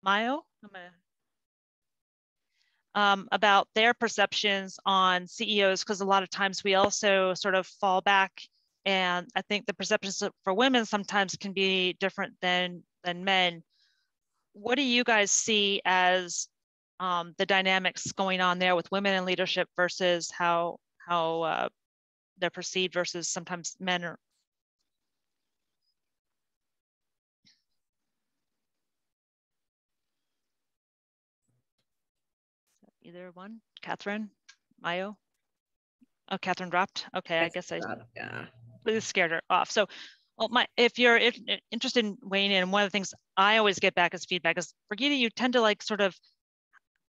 Mayo, about their perceptions on CEOs, because a lot of times we also sort of fall back, and I think the perceptions for women sometimes can be different than men. What do you guys see as the dynamics going on there with women in leadership versus how they're perceived versus sometimes men are? Either one, Catherine, Mayo. Oh, Catherine dropped. Okay, I guess I scared her off. So, well, if you're interested in weighing in, one of the things I always get back as feedback is, Brigida, you tend to like sort of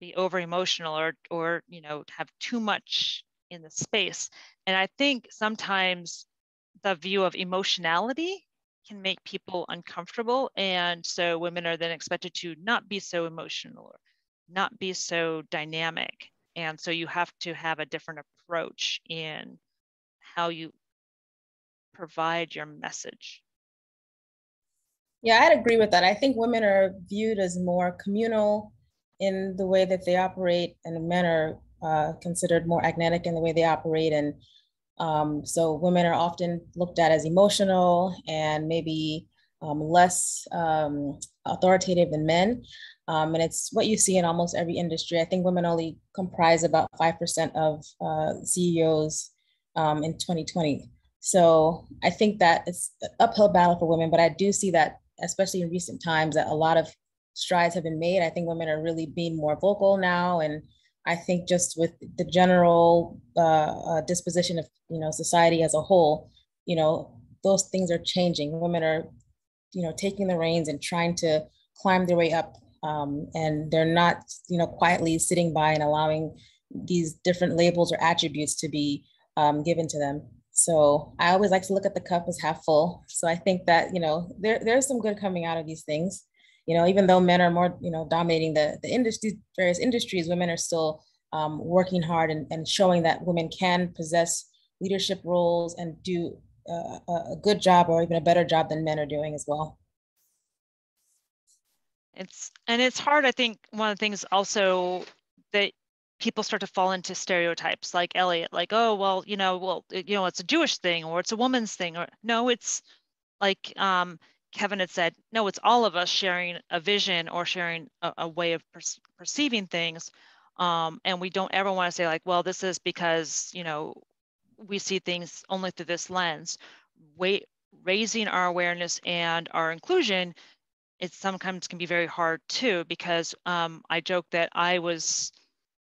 be over emotional or have too much in the space. And I think sometimes the view of emotionality can make people uncomfortable. And so women are then expected to not be so emotional or not be so dynamic. And so you have to have a different approach in how you provide your message. Yeah, I'd agree with that. I think women are viewed as more communal in the way that they operate, and men are considered more agnetic in the way they operate. And so women are often looked at as emotional and maybe less authoritative than men. And it's what you see in almost every industry. I think women only comprise about 5% of CEOs in 2020. So I think that it's an uphill battle for women, but I do see that, especially in recent times, that a lot of strides have been made. I think women are really being more vocal now, and I think just with the general disposition of society as a whole, those things are changing. Women are taking the reins and trying to climb their way up, and they're not quietly sitting by and allowing these different labels or attributes to be given to them. So I always like to look at the cup as half full. So I think that there's some good coming out of these things. Even though men are more dominating the industry, various industries, women are still working hard and showing that women can possess leadership roles and do a good job or even a better job than men are doing as well. It's hard. I think one of the things also that people start to fall into stereotypes like Elliot, like, oh, well, it's a Jewish thing or it's a woman's thing, or no, it's like Kevin had said, no, it's all of us sharing a vision or sharing a way of perceiving things. And we don't ever want to say like, well, this is because, we see things only through this lens. Raising our awareness and our inclusion, it sometimes can be very hard too, because I joke that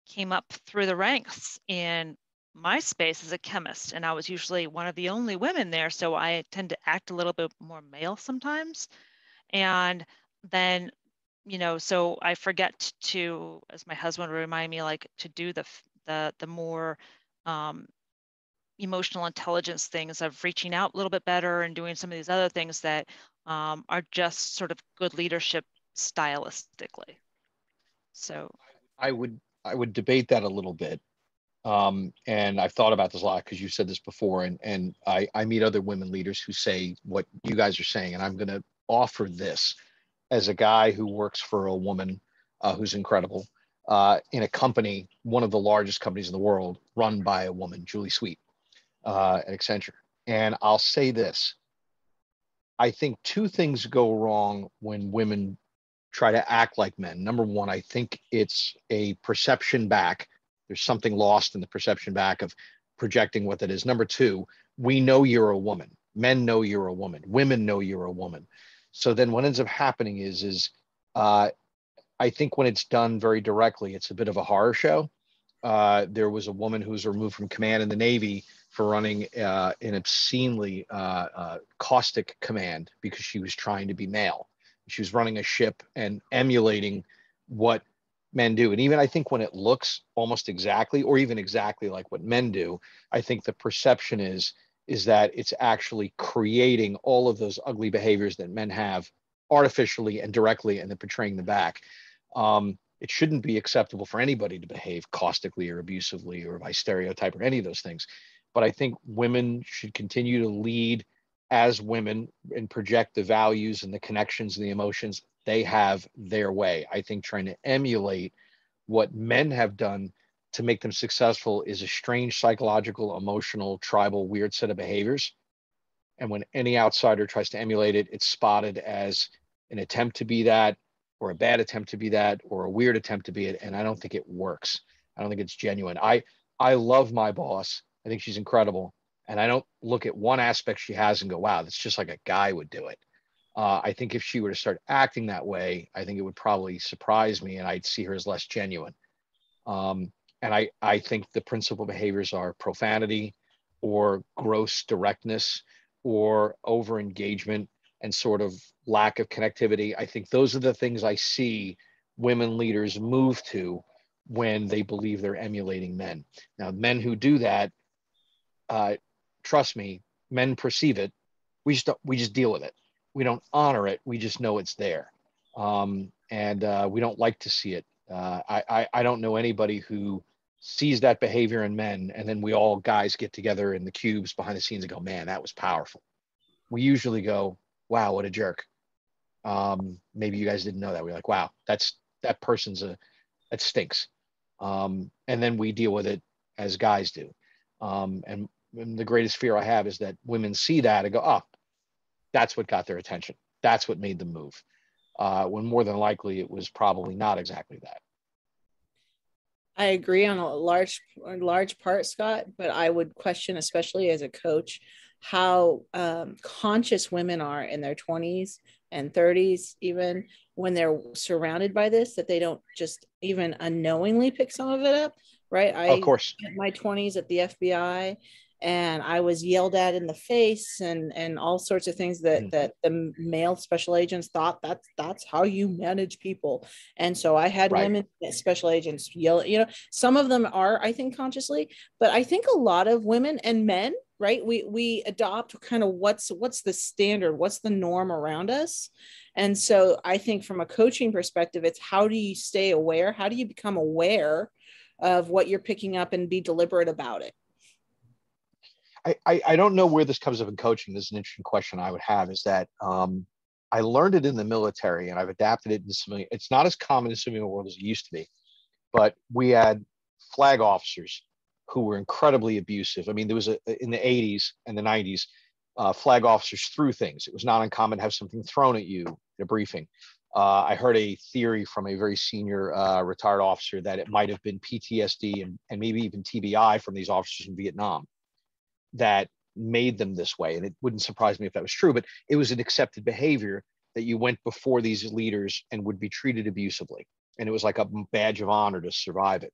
came up through the ranks in my space as a chemist, and I was usually one of the only women there, so I tend to act a little bit more male sometimes. And then, so I forget to, as my husband would remind me, like to do the more emotional intelligence things of reaching out a little bit better and doing some of these other things that are just sort of good leadership stylistically. So I would debate that a little bit. And I've thought about this a lot because you said this before, and I meet other women leaders who say what you guys are saying, and I'm going to offer this as a guy who works for a woman who's incredible in a company, one of the largest companies in the world, run by a woman, Julie Sweet at Accenture. And I'll say this: I think two things go wrong when women try to act like men. Number one, I think it's a perception back. There's something lost in the perception back of projecting what that is. Number two, we know you're a woman. Men know you're a woman. Women know you're a woman. So then what ends up happening is I think when it's done very directly, it's a bit of a horror show. There was a woman who was removed from command in the Navy for running an obscenely caustic command because she was trying to be male. She was running a ship and emulating what men do. And even I think when it looks almost exactly, or even exactly like what men do, I think the perception is that it's actually creating all of those ugly behaviors that men have artificially and directly, and then portraying them back. It shouldn't be acceptable for anybody to behave caustically or abusively or by stereotype or any of those things. But I think women should continue to lead as women and project the values and the connections and the emotions they have their way. I think trying to emulate what men have done to make them successful is a strange psychological, emotional, tribal, weird set of behaviors. And when any outsider tries to emulate it, it's spotted as an attempt to be that, or a bad attempt to be that, or a weird attempt to be it. And I don't think it works. I don't think it's genuine. I love my boss. I think she's incredible. And I don't look at one aspect she has and go, wow, that's just like a guy would do it. I think if she were to start acting that way, I think it would probably surprise me and I'd see her as less genuine. And I think the principal behaviors are profanity or gross directness or over engagement and sort of lack of connectivity. I think those are the things I see women leaders move to when they believe they're emulating men. Now, men who do that, trust me, men perceive it. We just deal with it. We don't honor it. We just know it's there. And we don't like to see it. I don't know anybody who sees that behavior in men and then we all guys get together in the cubes behind the scenes and go, man, that was powerful. We usually go, wow, what a jerk. Maybe you guys didn't know that. We're like, wow, that stinks. And then we deal with it as guys do. And the greatest fear I have is that women see that and go, oh, that's what got their attention. That's what made them move. When more than likely it was probably not exactly that. I agree on a large part, Scott, but I would question, especially as a coach, how conscious women are in their 20s and 30s, even when they're surrounded by this, that they don't just even unknowingly pick some of it up, right? Of course. In my 20s at the FBI, and I was yelled at in the face and all sorts of things that the male special agents thought that's how you manage people. And so I had women special agents yell, some of them are, I think, consciously, but I think a lot of women and men, right, we adopt kind of what's the standard, what's the norm around us. And so I think from a coaching perspective, it's how do you stay aware? How do you become aware of what you're picking up and be deliberate about it? I don't know where this comes up in coaching. This is an interesting question I would have, is that I learned it in the military and I've adapted it in civilian. It's not as common in the civilian world as it used to be, but we had flag officers who were incredibly abusive. I mean, there was in the 80s and the 90s, flag officers threw things. It was not uncommon to have something thrown at you in a briefing. I heard a theory from a very senior retired officer that it might have been PTSD and maybe even TBI from these officers in Vietnam that made them this way. And it wouldn't surprise me if that was true, but it was an accepted behavior that you went before these leaders and would be treated abusively. And it was like a badge of honor to survive it.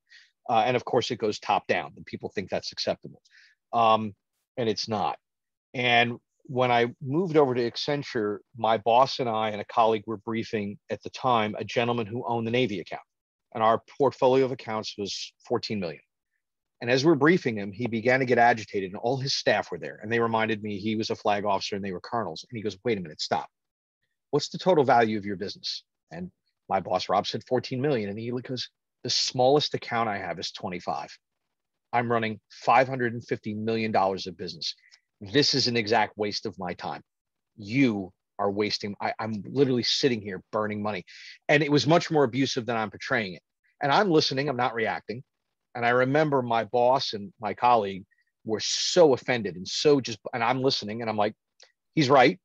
And of course it goes top down and people think that's acceptable. And it's not. And when I moved over to Accenture, my boss and I and a colleague were briefing at the time a gentleman who owned the Navy account. And our portfolio of accounts was 14 million. And as we're briefing him, he began to get agitated and all his staff were there. And they reminded me he was a flag officer and they were colonels. And he goes, wait a minute, stop. What's the total value of your business? And my boss, Rob, said 14 million. And he goes, the smallest account I have is 25. I'm running $550 million of business. This is an exact waste of my time. You are wasting, I'm literally sitting here burning money. And it was much more abusive than I'm portraying it. And I'm listening, I'm not reacting. And I remember my boss and my colleague were so offended and and I'm listening and I'm like, he's right.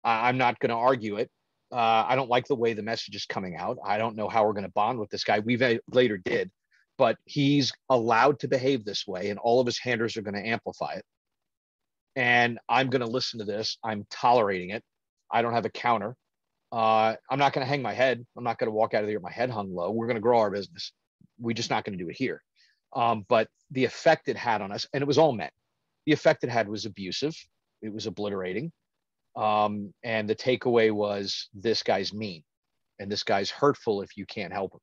I'm not going to argue it. I don't like the way the message is coming out. I don't know how we're going to bond with this guy. We later did, but he's allowed to behave this way and all of his handlers are going to amplify it. And I'm going to listen to this. I'm tolerating it. I don't have a counter. I'm not going to hang my head. I'm not going to walk out of there with my head hung low. We're going to grow our business. We're just not going to do it here. But the effect it had on us, and it was all men, the effect it had was abusive. It was obliterating. And the takeaway was this guy's mean and this guy's hurtful if you can't help him.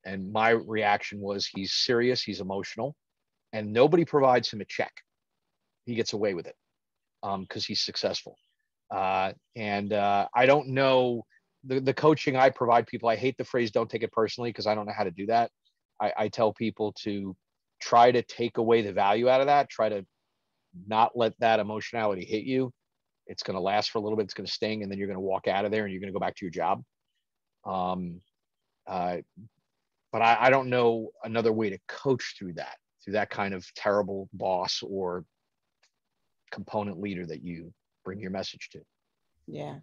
And my reaction was he's serious, he's emotional, and nobody provides him a check. He gets away with it because he's successful. I don't know the coaching I provide people. I hate the phrase, don't take it personally, because I don't know how to do that. I tell people to try to take away the value out of that. Try to not let that emotionality hit you. It's going to last for a little bit. It's going to sting. And then you're going to walk out of there and you're going to go back to your job. Um, but I don't know another way to coach through that kind of terrible boss or component leader that you bring your message to. Yeah.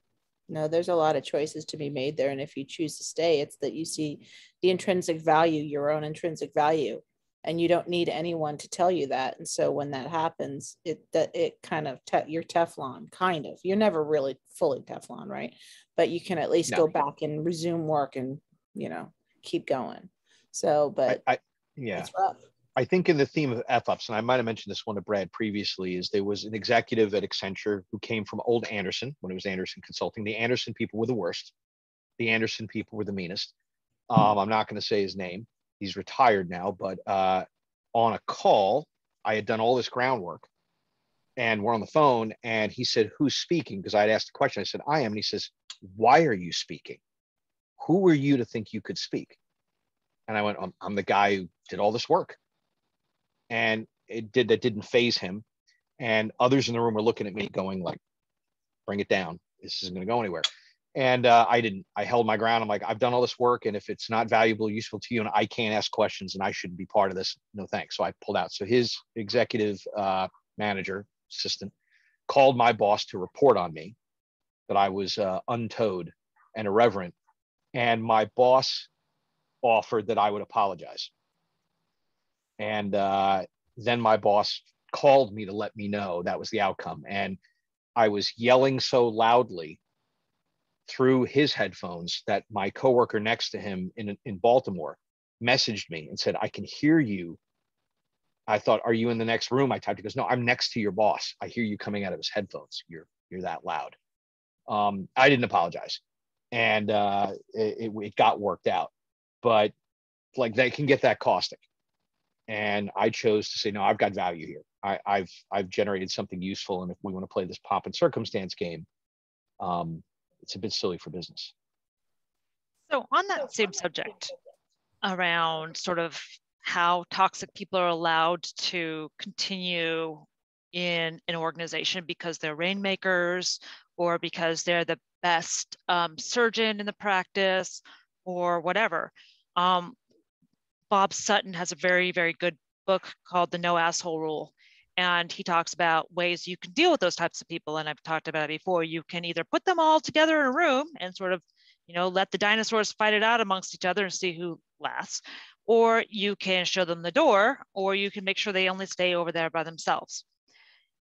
No, there's a lot of choices to be made there. And if you choose to stay, it's that you see the intrinsic value, your own intrinsic value, and you don't need anyone to tell you that. And so when that happens, it kind of, you're Teflon, kind of. You're never really fully Teflon, right? But you can at least go back and resume work and, keep going. So, but yeah, it's rough. I think in the theme of F-ups, and I might have mentioned this one to Brad previously, is there was an executive at Accenture who came from old Andersen when it was Andersen Consulting. The Andersen people were the worst. The Andersen people were the meanest. I'm not going to say his name. He's retired now, but on a call, I had done all this groundwork and we're on the phone and he said, "Who's speaking?" Because I had asked the question. I said, "I am." And he says, "Why are you speaking? Who were you to think you could speak?" And I went, I'm the guy who did all this work. And that didn't faze him. And others in the room were looking at me going like, bring it down. This isn't going to go anywhere. And I didn't. I held my ground. I'm like, I've done all this work. And if it's not valuable, useful to you, and I can't ask questions and I shouldn't be part of this, no thanks. So I pulled out. So his executive manager, assistant, called my boss to report on me that I was untowed and irreverent. And my boss offered that I would apologize. And then my boss called me to let me know that was the outcome. And I was yelling so loudly through his headphones that my coworker next to him in Baltimore messaged me and said, "I can hear you." I thought, "Are you in the next room?" I typed. He goes, "No, I'm next to your boss. I hear you coming out of his headphones. You're that loud." I didn't apologize, and it got worked out. But like they can get that caustic. And I chose to say, no, I've got value here. I've generated something useful. And if we want to play this pomp and circumstance game, it's a bit silly for business. So on that same subject around sort of how toxic people are allowed to continue in an organization because they're rainmakers or because they're the best surgeon in the practice or whatever. Bob Sutton has a very, very good book called The No Asshole Rule. And he talks about ways you can deal with those types of people. And I've talked about it before. You can either put them all together in a room and sort of, let the dinosaurs fight it out amongst each other and see who lasts, or you can show them the door, or you can make sure they only stay over there by themselves.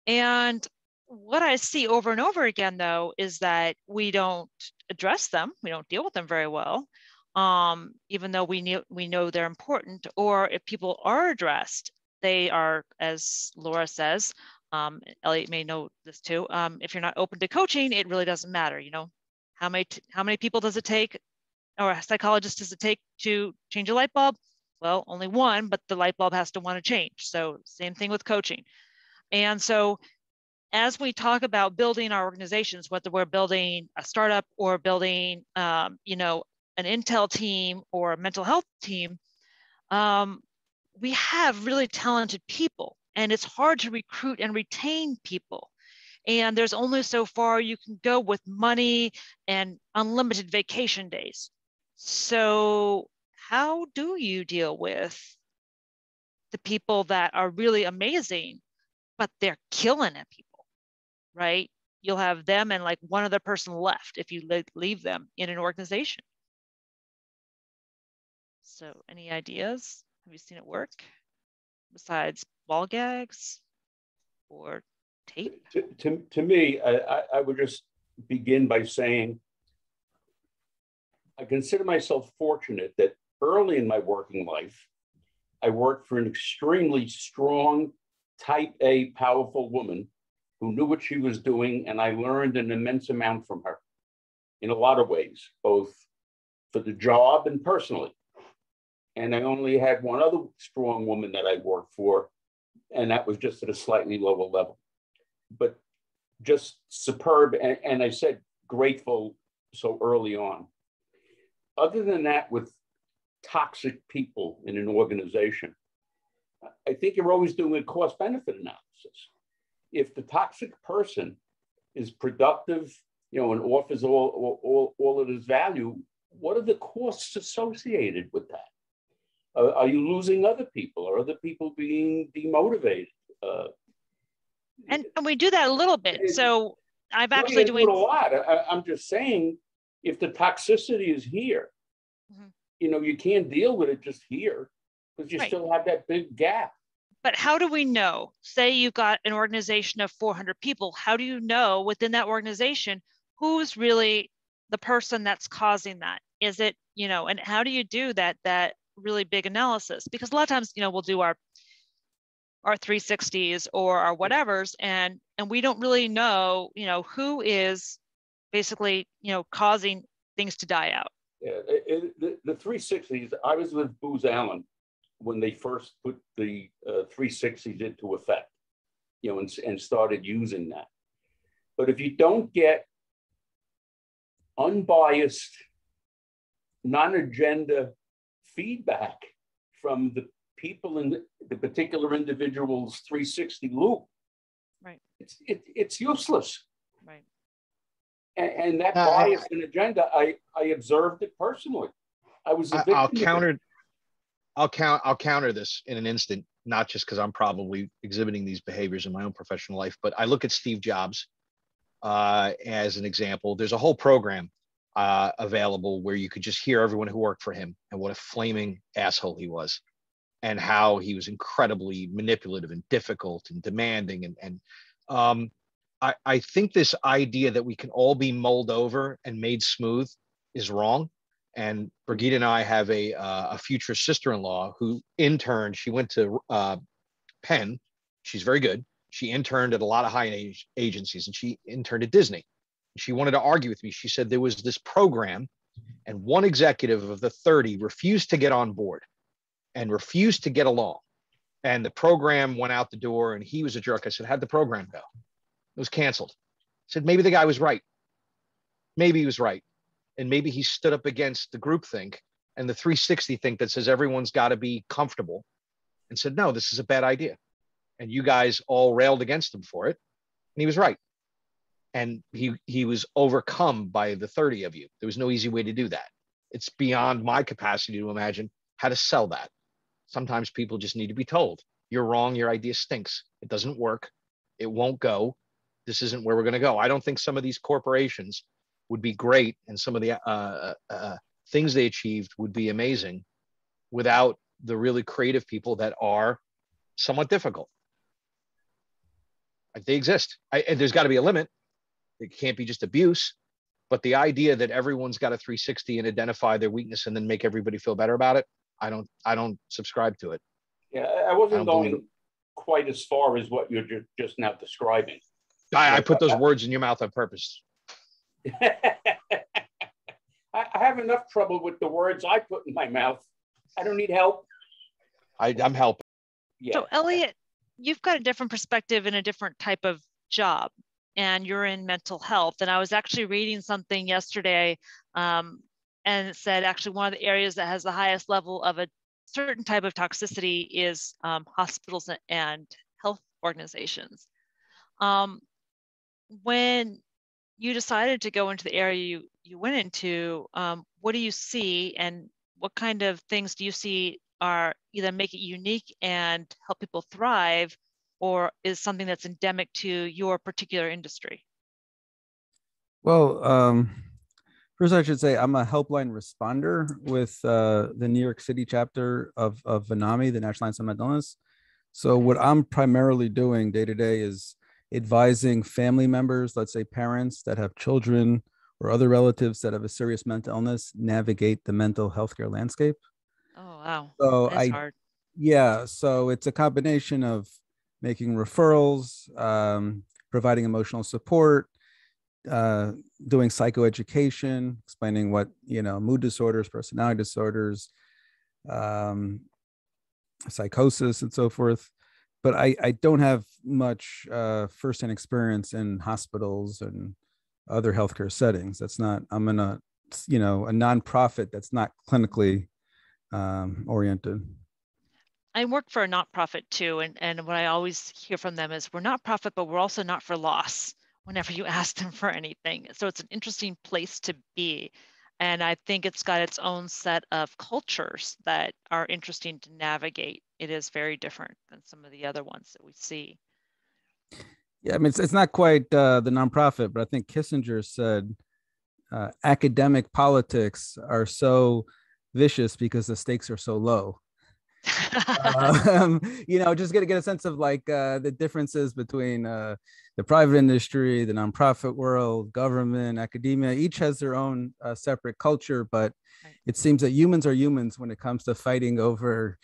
And what I see over and over again, though, is that we don't address them. We don't deal with them very well. Even though we know they're important, or if people are addressed, they are, as Laura says, Elliot may know this too. If you're not open to coaching, it really doesn't matter. How many people does it take, or a psychologist does it take to change a light bulb? Well, only one, but the light bulb has to want to change. So same thing with coaching. And so as we talk about building our organizations, whether we're building a startup or building, an Intel team or a mental health team, we have really talented people, and it's hard to recruit and retain people. And there's only so far you can go with money and unlimited vacation days. So how do you deal with the people that are really amazing, but they're killing at people, right? You'll have them and like one other person left if you leave them in an organization. So any ideas? Have you seen it work besides ball gags or tape? To me, I would just begin by saying I consider myself fortunate that early in my working life, I worked for an extremely strong, type A, powerful woman who knew what she was doing, and I learned an immense amount from her in a lot of ways, both for the job and personally. And I only had one other strong woman that I worked for, and that was just at a slightly lower level. But just superb, and I said grateful so early on. Other than that, with toxic people in an organization, I think you're always doing a cost-benefit analysis. If the toxic person is productive, and offers all of its value, what are the costs associated with that? Are you losing other people? Are other people being demotivated? And we do that a little bit. So I've actually do it a lot. I'm just saying, if the toxicity is here, you know, you can't deal with it just here because you still have that big gap. But how do we know? Say you've got an organization of 400 people. How do you know within that organization who's really the person that's causing that? Is it, you know, and how do you do that really big analysis? Because a lot of times, you know, we'll do our 360s or our whatevers, and we don't really know, you know, who is basically, you know, causing things to die out. Yeah, the 360s, I was with Booz Allen when they first put the 360s into effect, you know, and started using that. But if you don't get unbiased, non-agenda feedback from the people in the particular individual's 360 loop, right, it's useless. Right. And that bias and agenda, I observed it personally. I was a victim. I'll counter this in an instant, not just because I'm probably exhibiting these behaviors in my own professional life, but I look at Steve Jobs as an example. There's a whole program available where you could just hear everyone who worked for him and what a flaming asshole he was, and how he was incredibly manipulative and difficult and demanding. I think this idea that we can all be mulled over and made smooth is wrong. And Brigitte and I have a future sister-in-law who interned. She went to Penn. She's very good. She interned at a lot of high-end agencies, and she interned at Disney. She wanted to argue with me. She said there was this program, and one executive of the 30 refused to get on board and refused to get along. And the program went out the door, and he was a jerk. I said, how'd the program go? It was canceled. I said, maybe the guy was right. Maybe he was right. And maybe he stood up against the groupthink and the 360 think that says everyone's got to be comfortable, and said, no, this is a bad idea. And you guys all railed against him for it. And he was right. And he was overcome by the 30 of you. There was no easy way to do that. It's beyond my capacity to imagine how to sell that. Sometimes people just need to be told, you're wrong. Your idea stinks. It doesn't work. It won't go. This isn't where we're going to go. I don't think some of these corporations would be great, and some of the things they achieved would be amazing without the really creative people that are somewhat difficult. They exist. And there's got to be a limit. It can't be just abuse. But the idea that everyone's got a 360 and identify their weakness and then make everybody feel better about it, I don't subscribe to it. Yeah, I wasn't going quite as far as what you're just now describing. I put those words in your mouth on purpose. I have enough trouble with the words I put in my mouth. I don't need help. I'm helping. Yeah. So Elliot, you've got a different perspective and a different type of job, and you're in mental health. And I was actually reading something yesterday, and it said actually one of the areas that has the highest level of a certain type of toxicity is hospitals and health organizations. When you decided to go into the area you went into, what do you see, and what kind of things do you see are either make it unique and help people thrive, or is something that's endemic to your particular industry? Well, first I should say I'm a helpline responder with the New York City chapter of VNAMI, the National Alliance on Mental Illness. So what I'm primarily doing day to day is advising family members, let's say parents that have children or other relatives that have a serious mental illness, navigate the mental health care landscape. Oh, wow. So That's hard. Yeah, so it's a combination of making referrals, providing emotional support, doing psychoeducation, explaining what, mood disorders, personality disorders, psychosis, and so forth. But I don't have much firsthand experience in hospitals and other healthcare settings. I'm in a nonprofit that's not clinically oriented. I work for a not-profit too, and what I always hear from them is we're not-profit, but we're also not for loss whenever you ask them for anything. So it's an interesting place to be. And I think it's got its own set of cultures that are interesting to navigate. It is very different than some of the other ones that we see. Yeah, I mean, it's not quite the nonprofit, but I think Kissinger said academic politics are so vicious because the stakes are so low. Just get a sense of like the differences between the private industry, the nonprofit world, government, academia. Each has their own separate culture, but it seems that humans are humans when it comes to fighting over,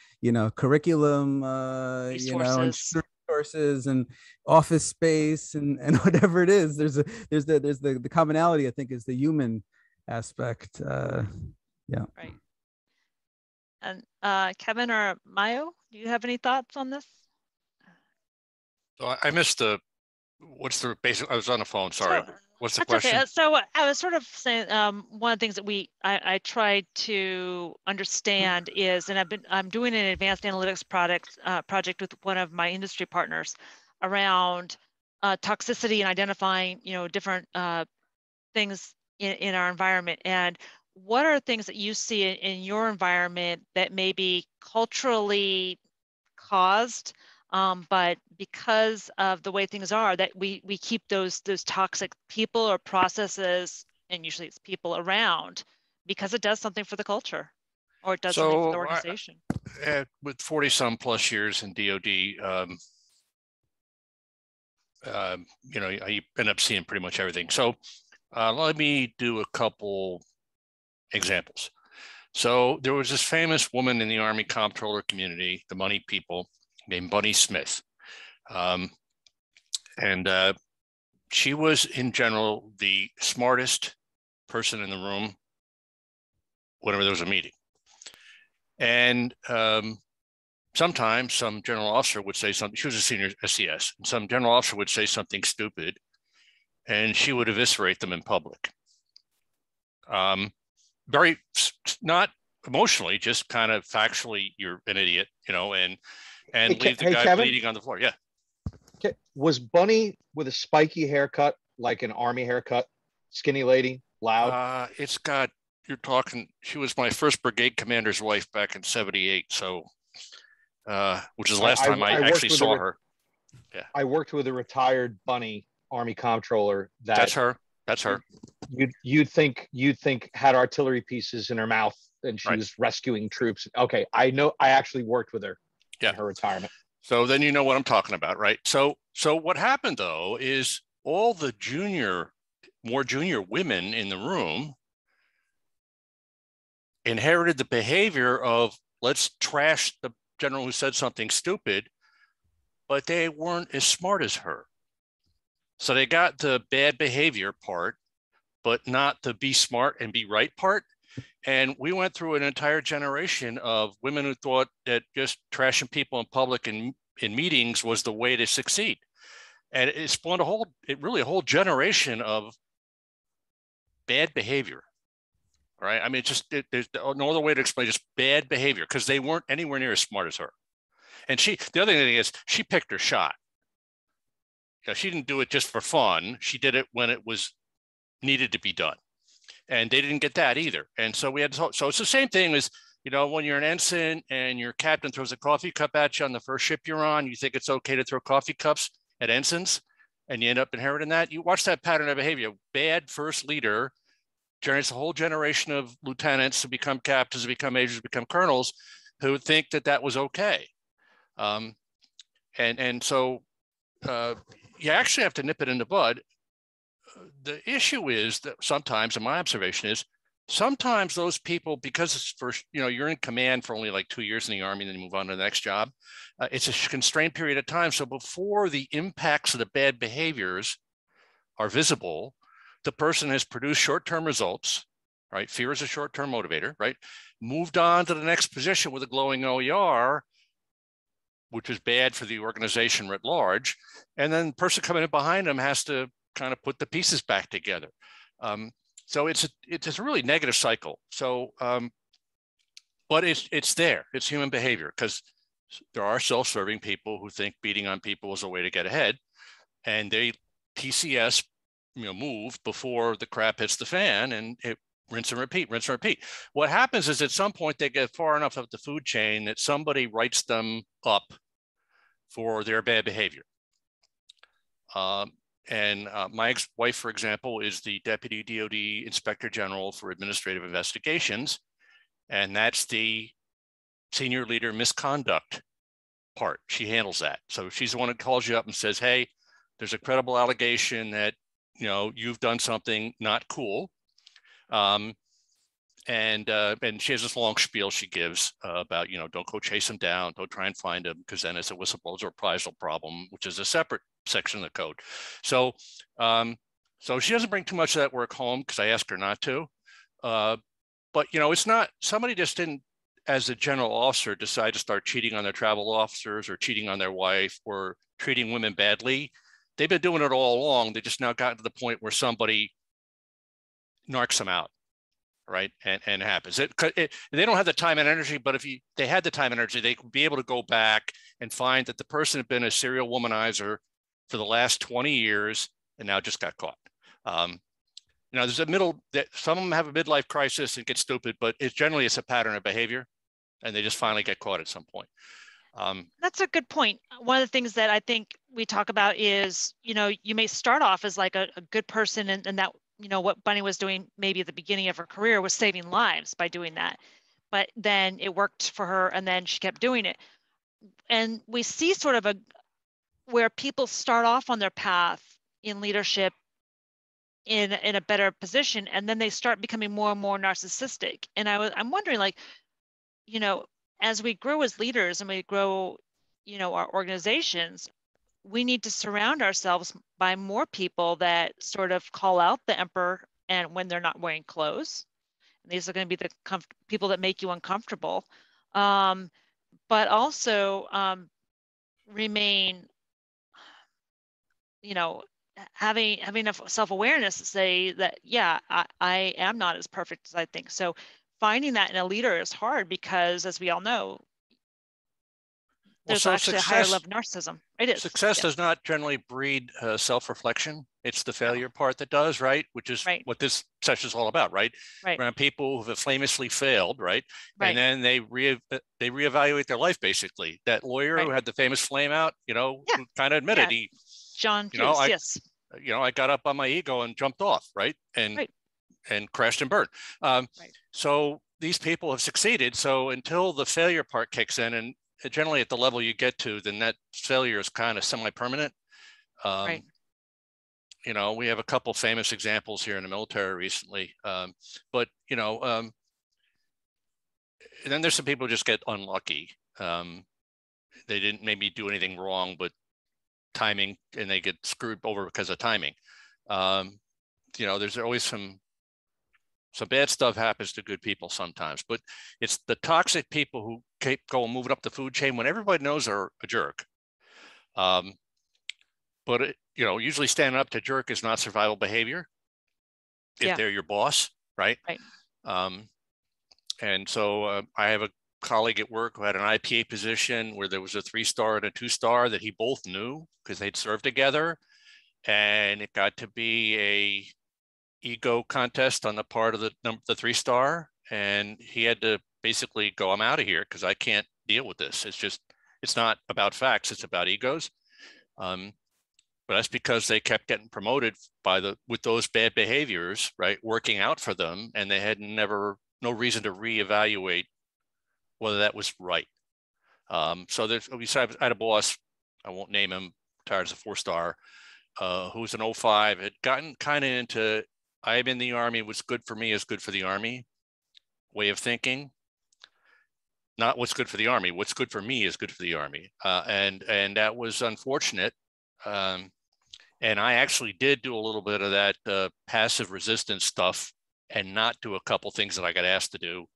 curriculum, Resources. resources and office space and whatever it is. There's the commonality, I think, is the human aspect. Yeah. Right. And Kevin or Mayo, do you have any thoughts on this? So I missed what's the basic, I was on the phone, sorry. What's the question? Okay. So I was sort of saying one of the things that I tried to understand is, and I'm doing an advanced analytics project with one of my industry partners around toxicity and identifying different things in our environment. And what are things that you see in your environment that may be culturally caused, but because of the way things are, that we keep those toxic people or processes, and usually it's people around, because it does something for the culture, or it does something for the organization. With 40 some plus years in DoD, I end up seeing pretty much everything. So let me do a couple examples. So there was this famous woman in the Army comptroller community, the money people, named Bunny Smith. And she was, in general, the smartest person in the room whenever there was a meeting. And sometimes some general officer would say something. She was a senior SES, and some general officer would say something stupid, and she would eviscerate them in public. Very, not emotionally, just kind of factually, you're an idiot, and leave the guy Kevin? bleeding on the floor. Yeah. Was Bunny with a spiky haircut, like an Army haircut, skinny lady, loud? She was my first brigade commander's wife back in '78. So, which is the last time I actually saw her. Yeah. I worked with a retired Bunny Army comptroller. That's her. You'd think had artillery pieces in her mouth and she was rescuing troops. Okay, I know. I actually worked with her in her retirement. So then you know what I'm talking about, right? So what happened though is all the more junior women in the room inherited the behavior of let's trash the general who said something stupid, but they weren't as smart as her. So they got the bad behavior part, but not the be smart and be right part. And we went through an entire generation of women who thought that just trashing people in public and in meetings was the way to succeed. And it spawned a whole generation of bad behavior. Right? I mean, there's no other way to explain just bad behavior because they weren't anywhere near as smart as her. And the other thing is she picked her shot. She didn't do it just for fun. She did it when it was needed to be done. And they didn't get that either. And so so it's the same thing as, when you're an ensign and your captain throws a coffee cup at you on the first ship you're on, you think it's okay to throw coffee cups at ensigns and you end up inheriting that. You watch that pattern of behavior. Bad first leader generates a whole generation of lieutenants who become captains, who become majors, who become colonels, who think that was okay. And so you actually have to nip it in the bud. The issue is that sometimes, and my observation is, sometimes those people, because it's first, you're in command for only like 2 years in the Army, and then you move on to the next job. It's a constrained period of time. So before the impacts of the bad behaviors are visible, the person has produced short-term results, right? Fear is a short-term motivator, right? Moved on to the next position with a glowing OER, which is bad for the organization writ large. And then the person coming in behind them has to kind of put the pieces back together. So it's a really negative cycle. So, but it's there. It's human behavior because there are self-serving people who think beating on people is a way to get ahead, and they PCS move before the crap hits the fan, and rinse and repeat, rinse and repeat. What happens is at some point they get far enough up the food chain that somebody writes them up for their bad behavior. My ex-wife, for example, is the Deputy DOD Inspector General for Administrative Investigations, and that's the senior leader misconduct part. She handles that. So she's the one that calls you up and says, hey, there's a credible allegation that, you know, you've done something not cool. And she has this long spiel she gives about, you know, don't go chase them down, don't try and find them, because then it's a whistleblower reprisal problem, which is a separate section of the code. So, so she doesn't bring too much of that work home because I asked her not to. But, you know, it's not, somebody just didn't, as a general officer, decide to start cheating on their travel officers or cheating on their wife or treating women badly. They've been doing it all along. They just now gotten to the point where somebody narcs them out, right? And it happens. They don't have the time and energy, but if they had the time and energy, they could be able to go back and find that the person had been a serial womanizer for the last 20 years and now just got caught. You know, there's some of them have a midlife crisis and get stupid, but it's a pattern of behavior and they just finally get caught at some point. That's a good point. One of the things that I think we talk about is, you know, you may start off as like a good person and that, you know, what Bunny was doing maybe at the beginning of her career was saving lives by doing that. But then it worked for her and then she kept doing it. And we see sort of where people start off on their path in leadership in a better position, and then they start becoming more and more narcissistic. And I'm wondering, like, you know, as we grow as leaders and we grow, you know, our organizations, we need to surround ourselves by more people that sort of call out the emperor and when they're not wearing clothes. And these are going to be the people that make you uncomfortable, but also remain, you know, having enough self-awareness to say that, yeah, I am not as perfect as I think. So finding that in a leader is hard because, as we all know, there's actually a higher level of narcissism. It is. Success does not generally breed self-reflection. It's the failure part that does, right? Which is what this session is all about, right? Around people who have famously failed, right? And then they reevaluate their life, basically. That lawyer who had the famous flame out, you know, who kind of admitted John Hughes, yes. You know, I got up on my ego and jumped off, right? And crashed and burned. So these people have succeeded. So until the failure part kicks in, and generally at the level you get to, then that failure is kind of semi-permanent. You know, we have a couple famous examples here in the military recently, but you know, and then there's some people who just get unlucky. They didn't maybe do anything wrong, but timing, and they get screwed over because of timing. You know, there's always some bad stuff happens to good people sometimes, but it's the toxic people who keep going moving up the food chain when everybody knows they're a jerk. But you know, usually standing up to jerk is not survival behavior if they're your boss, right? And so I have a colleague at work who had an IPA position where there was a 3-star and a 2-star that he both knew because they'd served together, and it got to be a ego contest on the part of the 3-star, and he had to basically go, I'm out of here because I can't deal with this. It's not about facts, it's about egos. But that's because they kept getting promoted with those bad behaviors, right, working out for them, and they had no reason to reevaluate whether that was right. So I had a boss, I won't name him, retired as a 4-star, who's an 05, had gotten kind of into, I'm in the Army, what's good for me is good for the Army way of thinking. Not what's good for the Army, what's good for me is good for the Army. And that was unfortunate. And I actually did do a little bit of that passive resistance stuff and not do a couple things that I got asked to do.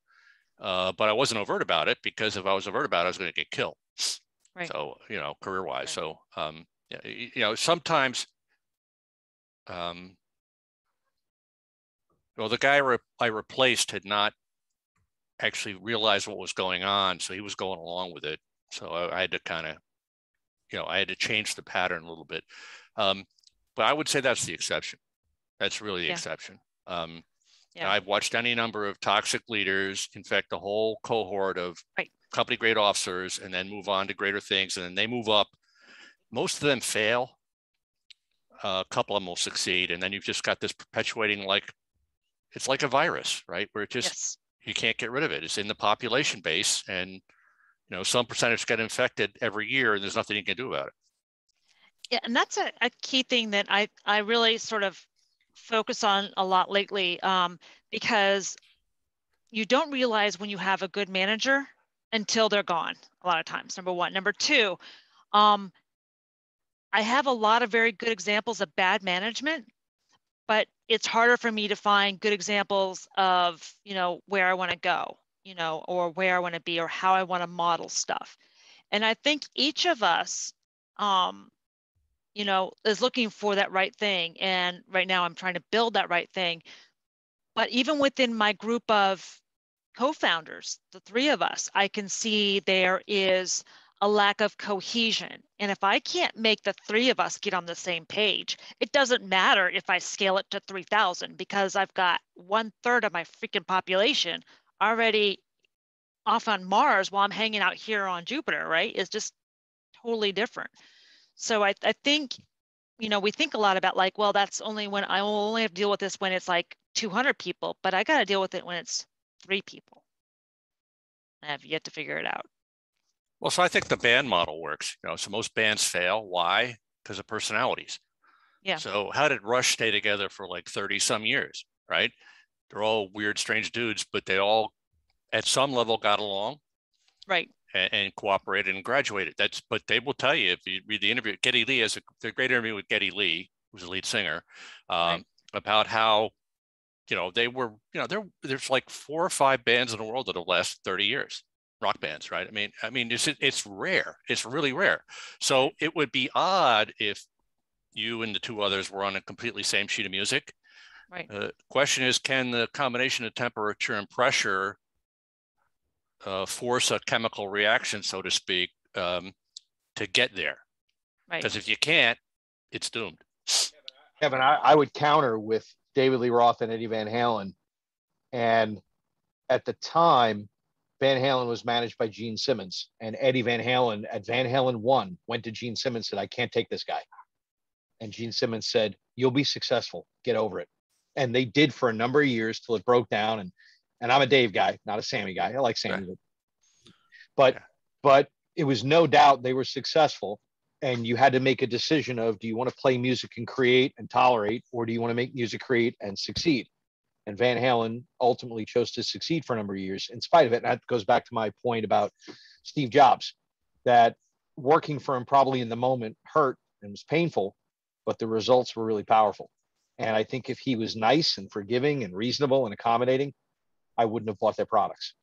But I wasn't overt about it, because if I was overt about it, I was going to get killed. So, you know, career-wise. So, you know, sometimes, well, the guy I replaced had not actually realized what was going on, so he was going along with it. So I had to kind of, you know, I had to change the pattern a little bit. But I would say that's the exception. That's really the exception. Yeah. I've watched any number of toxic leaders infect a whole cohort of Right. company grade officers and then move on to greater things. And then they move up. Most of them fail. A couple of them will succeed. And then you've just got this perpetuating, like, it's like a virus, right? Where it just, Yes. you can't get rid of it. It's in the population base, and, you know, some percentage get infected every year and there's nothing you can do about it. Yeah, and that's a key thing that I really sort of focus on a lot lately, because you don't realize when you have a good manager until they're gone a lot of times, number one. Number two, I have a lot of very good examples of bad management, but it's harder for me to find good examples of, you know, where I want to go, you know, or where I want to be, or how I want to model stuff. And I think each of us, you know, is looking for that right thing. And right now I'm trying to build that right thing. But even within my group of co-founders, the three of us, I can see there is a lack of cohesion. And if I can't make the three of us get on the same page, it doesn't matter if I scale it to 3,000, because I've got 1/3 of my freaking population already off on Mars while I'm hanging out here on Jupiter, right? It's just totally different. So I think, you know, we think a lot about like, well, that's only when I only have to deal with this when it's like 200 people, but I got to deal with it when it's 3 people. I have yet to figure it out. Well, so I think the band model works. You know, so most bands fail. Why? Because of personalities. Yeah. So how did Rush stay together for like 30 some years, right? They're all weird, strange dudes, but they all at some level got along. Right. And cooperated and graduated. But they will tell you, if you read the interview, Geddy Lee has a great interview with Geddy Lee, who's a lead singer, Right. about how, you know, they were, you know, there's like 4 or 5 bands in the world that have lasted 30 years, rock bands, right? I mean, it's rare. It's really rare. So it would be odd if you and the 2 others were on a completely same sheet of music. Right. Question is, can the combination of temperature and pressure force a chemical reaction, so to speak, to get there? Right. Because if you can't, it's doomed. Kevin, I would counter with David Lee Roth and Eddie Van Halen. And at the time, Van Halen was managed by Gene Simmons, and Eddie Van Halen at Van Halen 1 went to Gene Simmons and said, I can't take this guy. And Gene Simmons said, you'll be successful. Get over it. And they did for a number of years till it broke down. And I'm a Dave guy, not a Sammy guy. I like Sammy. Right. But it was no doubt they were successful. And you had to make a decision of, do you want to play music and create and tolerate, or do you want to make music, create, and succeed? And Van Halen ultimately chose to succeed for a number of years in spite of it. And that goes back to my point about Steve Jobs, that working for him probably in the moment hurt and was painful, but the results were really powerful. And I think if he was nice and forgiving and reasonable and accommodating, I wouldn't have bought their products.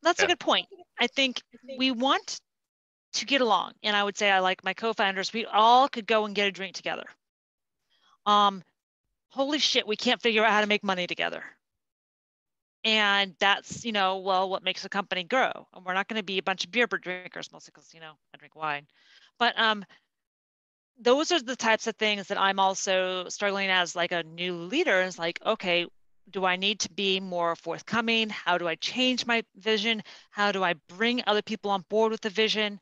That's a good point. I think we want to get along. And I would say I like my co-founders, we all could go and get a drink together. Holy shit, we can't figure out how to make money together. And that's, you know, well, what makes a company grow? And we're not going to be a bunch of beer drinkers, mostly because, you know, I drink wine. But those are the types of things that I'm also struggling as like a new leader. Is like, okay, do I need to be more forthcoming? How do I change my vision? How do I bring other people on board with the vision?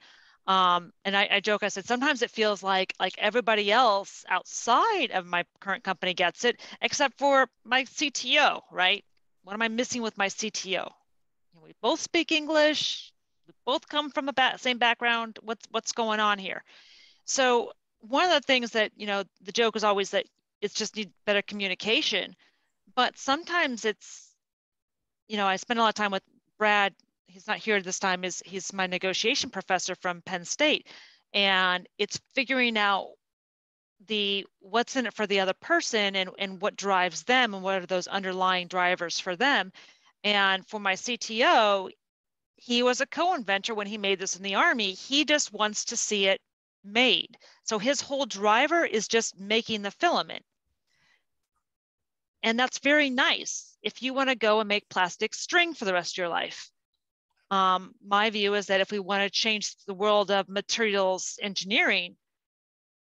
And I joke, I said, sometimes it feels like everybody else outside of my current company gets it, except for my CTO, right? What am I missing with my CTO? We both speak English. We both come from a same background. What's going on here? So one of the things that, you know, the joke is always that it's just need better communication. But sometimes it's, you know, I spend a lot of time with Brad. He's not here this time. He's my negotiation professor from Penn State. And it's figuring out what's in it for the other person and what drives them and what are those underlying drivers for them. And for my CTO, he was a co-inventor when he made this in the Army. He just wants to see it made. So his whole driver is just making the filament. And that's very nice if you want to go and make plastic string for the rest of your life. My view is that if we want to change the world of materials engineering,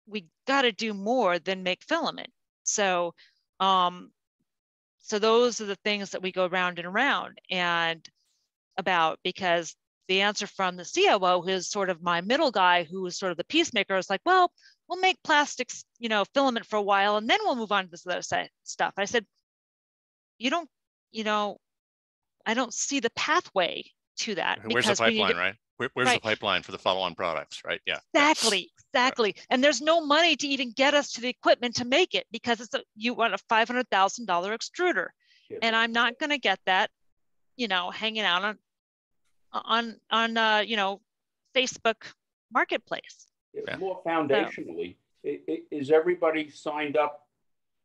we got to do more than make filament. So so those are the things that we go round and around and about, because the answer from the COO, who's sort of my middle guy, who is sort of the peacemaker, is like, well, we'll make plastics, filament for a while, and then we'll move on to this other stuff. I said, you don't, I don't see the pathway to that. Where's the pipeline, right? Where's right. the pipeline for the follow-on products, right? Yeah. Exactly. Exactly. Right. And there's no money to even get us to the equipment to make it, because you want a $500,000 extruder. Yeah. And I'm not going to get that, hanging out on Facebook Marketplace. Yeah. More foundationally, is everybody signed up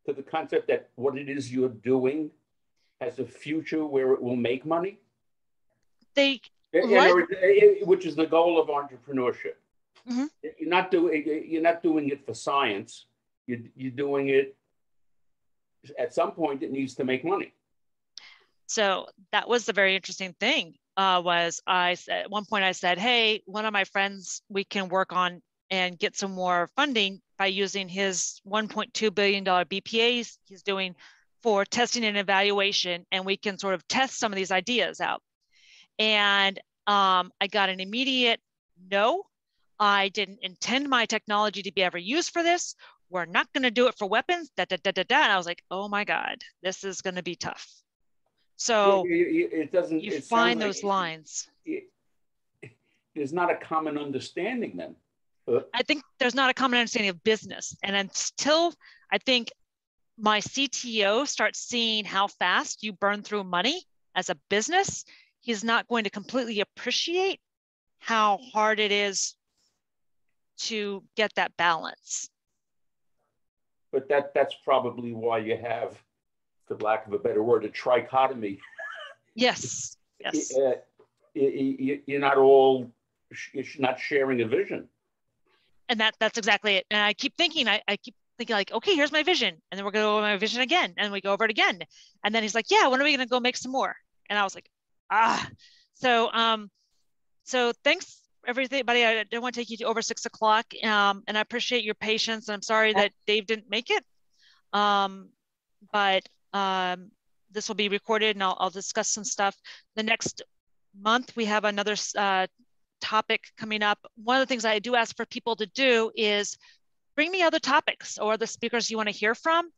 to the concept that what it is you're doing has a future where it will make money? Which is the goal of entrepreneurship. Mm-hmm. You're not doing it for science. You're doing it. At some point, it needs to make money. So that was the very interesting thing. Was I said at one point I said, hey, one of my friends, we can work on and get some more funding by using his $1.2 billion BPAs he's doing for testing and evaluation, and we can sort of test some of these ideas out. And I got an immediate no. I didn't intend my technology to be ever used for this. We're not going to do it for weapons. And I was like, oh my God, this is going to be tough. So it doesn't. You find those lines. There's not a common understanding then. I think there's not a common understanding of business, and until I think my CTO starts seeing how fast you burn through money as a business, he's not going to completely appreciate how hard it is to get that balance. But that's probably why you have, for lack of a better word, a trichotomy. Yes. You're not sharing a vision. And that's exactly it. And I keep thinking, like, okay, here's my vision. And then we're going to go over my vision again. And we go over it again. And then he's like, yeah, when are we going to go make some more? And I was like, So thanks everybody. I don't want to take you to over 6 o'clock. And I appreciate your patience. I'm sorry that Dave didn't make it. But this will be recorded, and I'll discuss some stuff. The next month, we have another topic coming up. One of the things I do ask for people to do is bring me other topics or the speakers you want to hear from.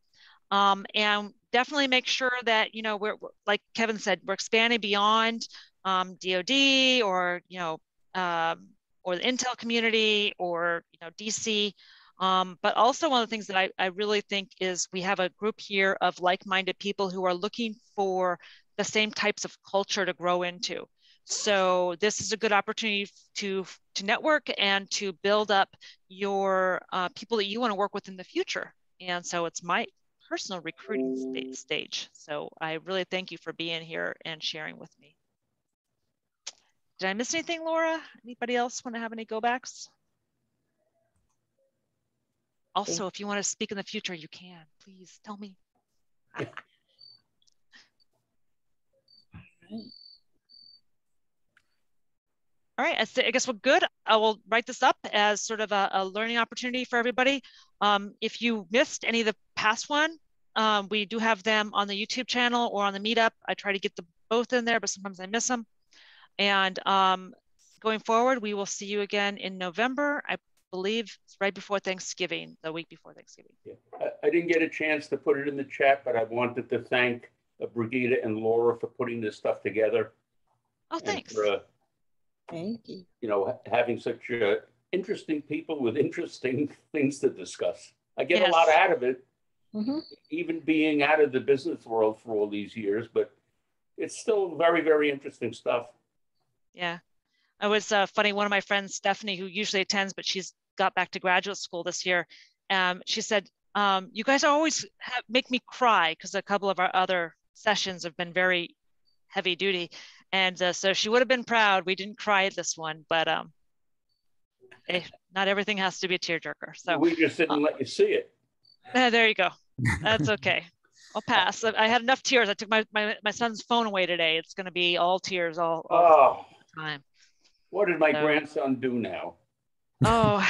And definitely make sure that, we're, like Kevin said, we're expanding beyond DoD or, or the Intel community or, DC. But also one of the things that I really think is we have a group here of like-minded people who are looking for the same types of culture to grow into. So this is a good opportunity to network and to build up your people that you want to work with in the future. And so it's my personal recruiting stage. So I really thank you for being here and sharing with me. Did I miss anything, Laura? Anybody else want to have any go backs? Also, if you want to speak in the future, you can. Please tell me. All right, I guess we're good. I will write this up as sort of a learning opportunity for everybody. If you missed any of the past one, we do have them on the YouTube channel or on the Meetup. I try to get them both in there, but sometimes I miss them. And going forward, we will see you again in November. I believe it's right before Thanksgiving, the week before Thanksgiving. Yeah. I didn't get a chance to put it in the chat, but I wanted to thank Brigitte and Laura for putting this stuff together. Oh, thanks. Thank you. Having such interesting people with interesting things to discuss. I get a lot out of it, even being out of the business world for all these years, but it's still very, very interesting stuff. Yeah. It was funny. One of my friends, Stephanie, who usually attends, but she's got back to graduate school this year. She said, you guys always make me cry because a couple of our other sessions have been very heavy duty. And so she would have been proud. We didn't cry at this one, but not everything has to be a tearjerker. So we just didn't let you see it. There you go. That's okay. I'll pass. I had enough tears. I took my son's phone away today. It's going to be all tears all the time. What did my grandson do now? Oh,